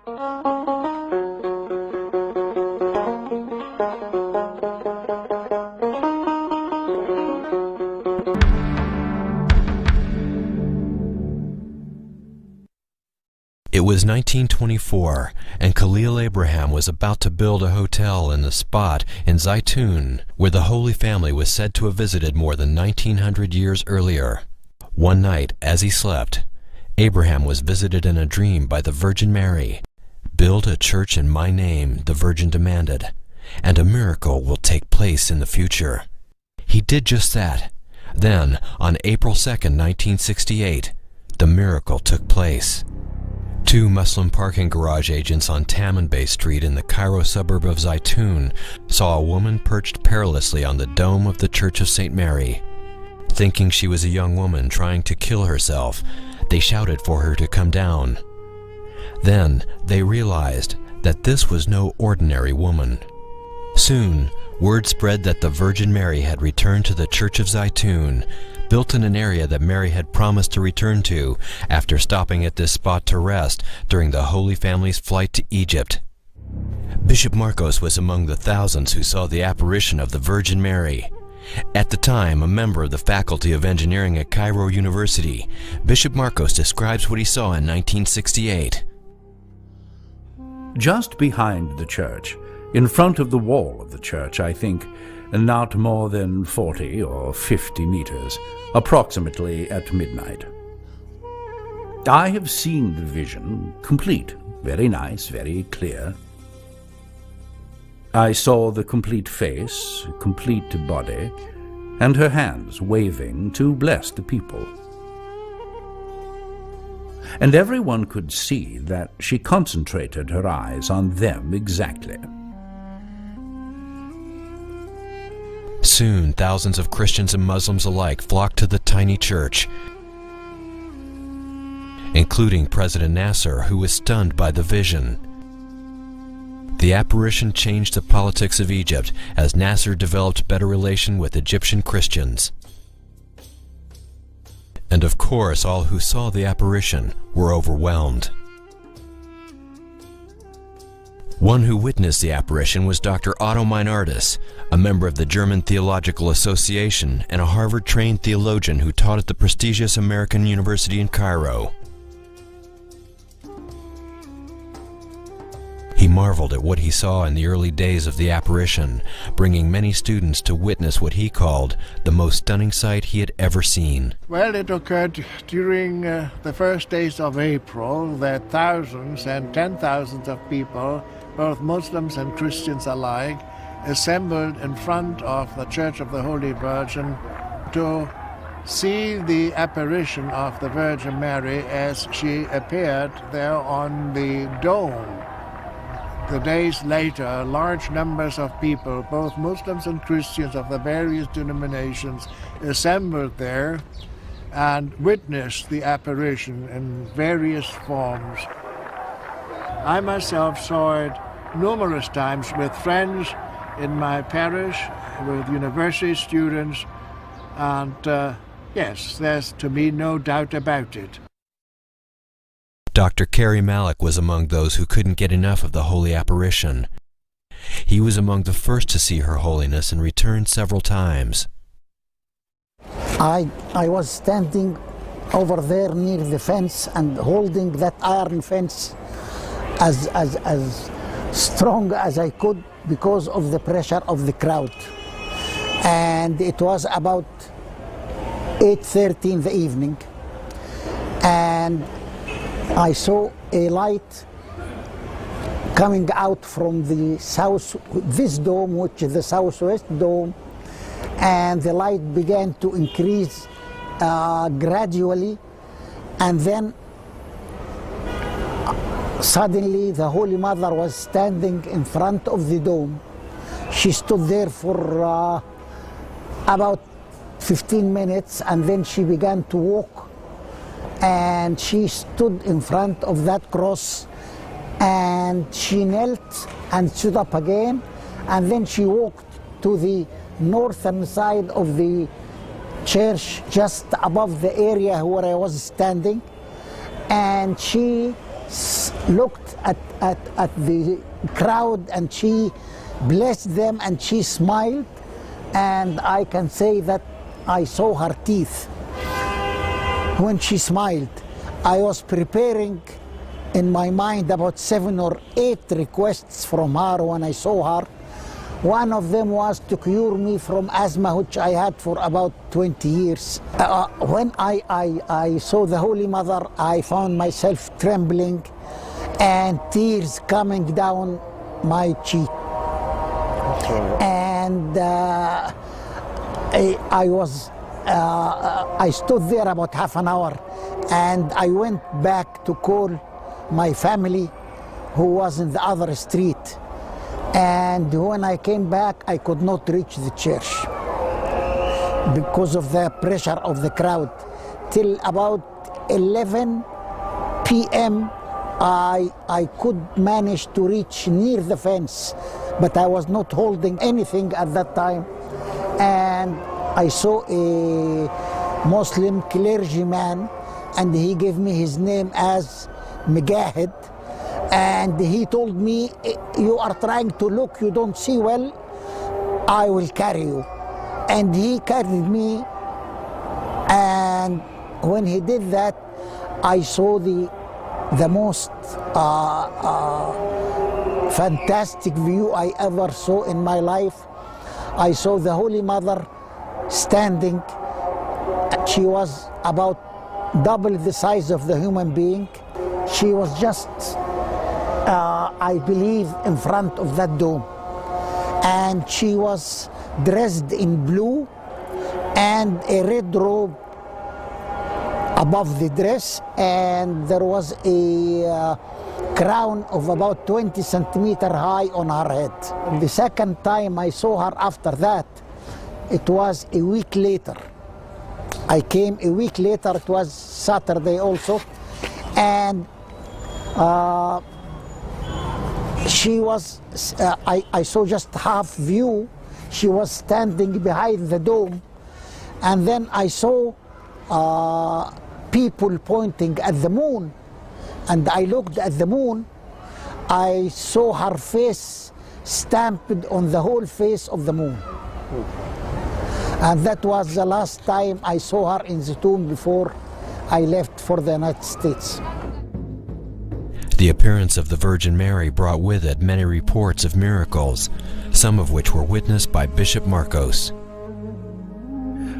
It was 1924, and Khalil Abraham was about to build a hotel in the spot in Zaytun where the Holy Family was said to have visited more than 1900 years earlier. One night, as he slept, Abraham was visited in a dream by the Virgin Mary. "Build a church in my name," the Virgin demanded, "and a miracle will take place in the future." He did just that. Then, on April 2nd, 1968, the miracle took place. Two Muslim parking garage agents on Taman Bay Street in the Cairo suburb of Zaytun saw a woman perched perilously on the dome of the Church of St. Mary. Thinking she was a young woman trying to kill herself, they shouted for her to come down. Then they realized that this was no ordinary woman. Soon, word spread that the Virgin Mary had returned to the Church of Zaytun, built in an area that Mary had promised to return to after stopping at this spot to rest during the Holy Family's flight to Egypt. Bishop Marcos was among the thousands who saw the apparition of the Virgin Mary. At the time, a member of the Faculty of Engineering at Cairo University, Bishop Marcos describes what he saw in 1968. Just behind the church, in front of the wall of the church, I think, not more than 40 or 50 meters, approximately at midnight. I have seen the vision, complete, very nice, very clear. I saw the complete face, complete body, and her hands waving to bless the people. And everyone could see that she concentrated her eyes on them exactly. Soon, thousands of Christians and Muslims alike flocked to the tiny church, including President Nasser, who was stunned by the vision. The apparition changed the politics of Egypt as Nasser developed better relation with Egyptian Christians. And of course, all who saw the apparition were overwhelmed. One who witnessed the apparition was Dr. Otto Meinardus, a member of the German Theological Association and a Harvard-trained theologian who taught at the prestigious American University in Cairo. He marveled at what he saw in the early days of the apparition, bringing many students to witness what he called the most stunning sight he had ever seen. Well, it occurred during the first days of April that thousands and 10,000s of people, both Muslims and Christians alike, assembled in front of the Church of the Holy Virgin to see the apparition of the Virgin Mary as she appeared there on the dome. The days later, large numbers of people, both Muslims and Christians of the various denominations, assembled there and witnessed the apparition in various forms. I myself saw it numerous times with friends in my parish, with university students, and yes, there's to me no doubt about it. Dr. Kerry Malik was among those who couldn't get enough of the holy apparition. He was among the first to see Her Holiness and returned several times. I was standing over there near the fence and holding that iron fence as strong as I could because of the pressure of the crowd. And it was about 8:30 in the evening, and I saw a light coming out from the south, this dome, which is the southwest dome, and the light began to increase gradually, and then suddenly the Holy Mother was standing in front of the dome. She stood there for about 15 minutes, and then she began to walk, and she stood in front of that cross, and she knelt and stood up again, and then she walked to the northern side of the church, just above the area where I was standing, and she looked at the crowd, and she blessed them, and she smiled, and I can say that I saw her teeth when she smiled. I was preparing in my mind about 7 or 8 requests from her when I saw her. One of them was to cure me from asthma, which I had for about 20 years. When I saw the Holy Mother, I found myself trembling and tears coming down my cheek. And I stood there about half an hour, and I went back to call my family who was in the other street. And when I came back, I could not reach the church because of the pressure of the crowd. Till about 11 p.m. I could manage to reach near the fence, but I was not holding anything at that time. And I saw a Muslim clergyman, and he gave me his name as Mujahid. And he told me, you are trying to look, you don't see well, I will carry you. And he carried me, and when he did that, I saw the most fantastic view I ever saw in my life. I saw the Holy Mother standing. She was about double the size of the human being. She was just I believe in front of that dome, and she was dressed in blue and a red robe above the dress, and there was a crown of about 20 centimeters high on her head. The second time I saw her after that, it was a week later. I came a week later, it was Saturday also, and she was, I saw just half view. She was standing behind the dome, and then I saw people pointing at the moon, and I looked at the moon. I saw her face stamped on the whole face of the moon. And that was the last time I saw her in the tomb before I left for the United States. The appearance of the Virgin Mary brought with it many reports of miracles, some of which were witnessed by Bishop Marcos.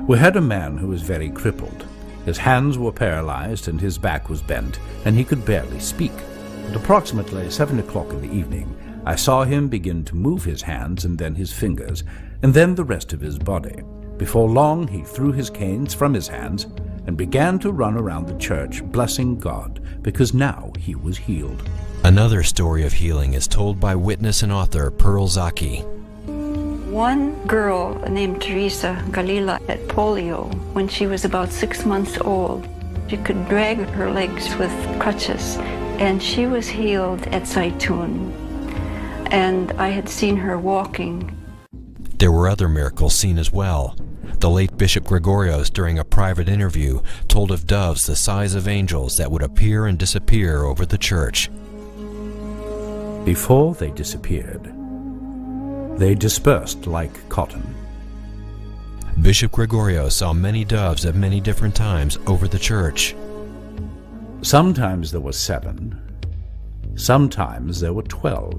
We had a man who was very crippled. His hands were paralyzed and his back was bent, and he could barely speak. At approximately 7 o'clock in the evening, I saw him begin to move his hands and then his fingers, and then the rest of his body. Before long, he threw his canes from his hands and began to run around the church, blessing God, because now he was healed. Another story of healing is told by witness and author Pearl Zaki. One girl named Teresa Galila had polio when she was about 6 months old. She could drag her legs with crutches, and she was healed at Zaytun. And I had seen her walking. There were other miracles seen as well. The late Bishop Gregorios, during a private interview, told of doves the size of angels that would appear and disappear over the church. Before they disappeared, they dispersed like cotton. Bishop Gregorios saw many doves at many different times over the church. Sometimes there were 7, sometimes there were 12,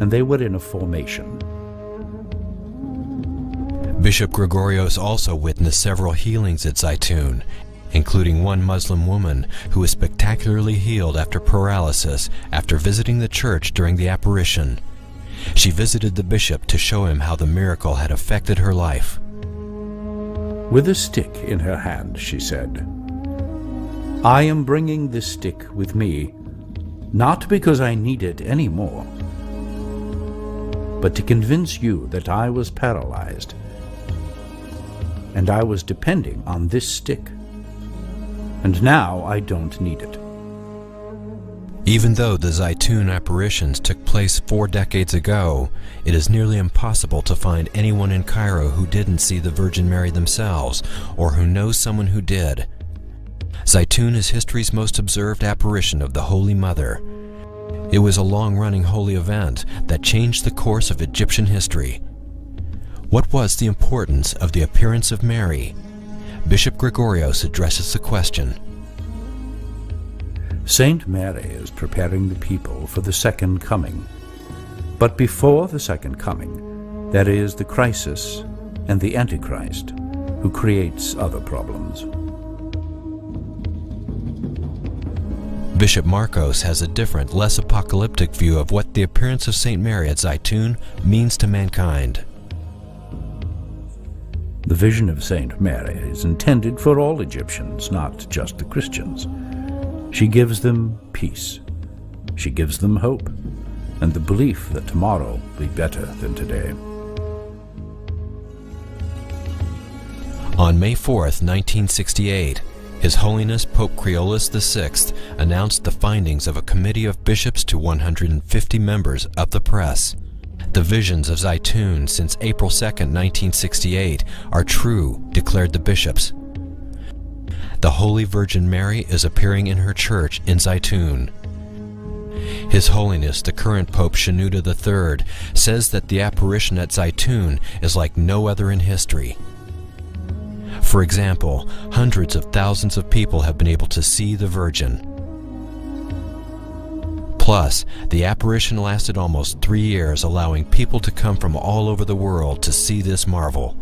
and they were in a formation. Bishop Gregorios also witnessed several healings at Zaytun, including one Muslim woman who was spectacularly healed after paralysis after visiting the church during the apparition. She visited the bishop to show him how the miracle had affected her life. With a stick in her hand, she said, "I am bringing this stick with me, not because I need it any more, but to convince you that I was paralyzed, and I was depending on this stick, and now I don't need it." Even though the Zaytun apparitions took place 4 decades ago, it is nearly impossible to find anyone in Cairo who didn't see the Virgin Mary themselves, or who knows someone who did. Zaytun is history's most observed apparition of the Holy Mother. It was a long-running holy event that changed the course of Egyptian history. What was the importance of the appearance of Mary? Bishop Gregorios addresses the question. Saint Mary is preparing the people for the second coming. But before the second coming, there is the crisis and the Antichrist, who creates other problems. Bishop Marcos has a different, less apocalyptic view of what the appearance of Saint Mary at Zaytun means to mankind. The vision of Saint Mary is intended for all Egyptians, not just the Christians. She gives them peace. She gives them hope, and the belief that tomorrow will be better than today. On May 4th, 1968, His Holiness Pope Creolus VI announced the findings of a committee of bishops to 150 members of the press. The visions of Zaytun since April 2nd, 1968 are true, declared the bishops. The Holy Virgin Mary is appearing in her church in Zaytun. His Holiness the current Pope Shenouda III says that the apparition at Zaytun is like no other in history. For example, hundreds of thousands of people have been able to see the Virgin. Plus, the apparition lasted almost 3 years, allowing people to come from all over the world to see this marvel.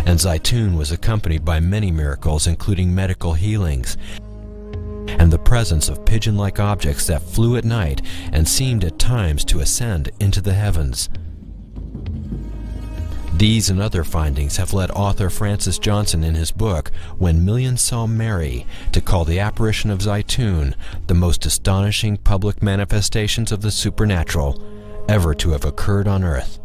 And Zaytun was accompanied by many miracles, including medical healings, and the presence of pigeon-like objects that flew at night and seemed at times to ascend into the heavens. These and other findings have led author Francis Johnson in his book, When Millions Saw Mary, to call the apparition of Zaytun the most astonishing public manifestations of the supernatural ever to have occurred on earth.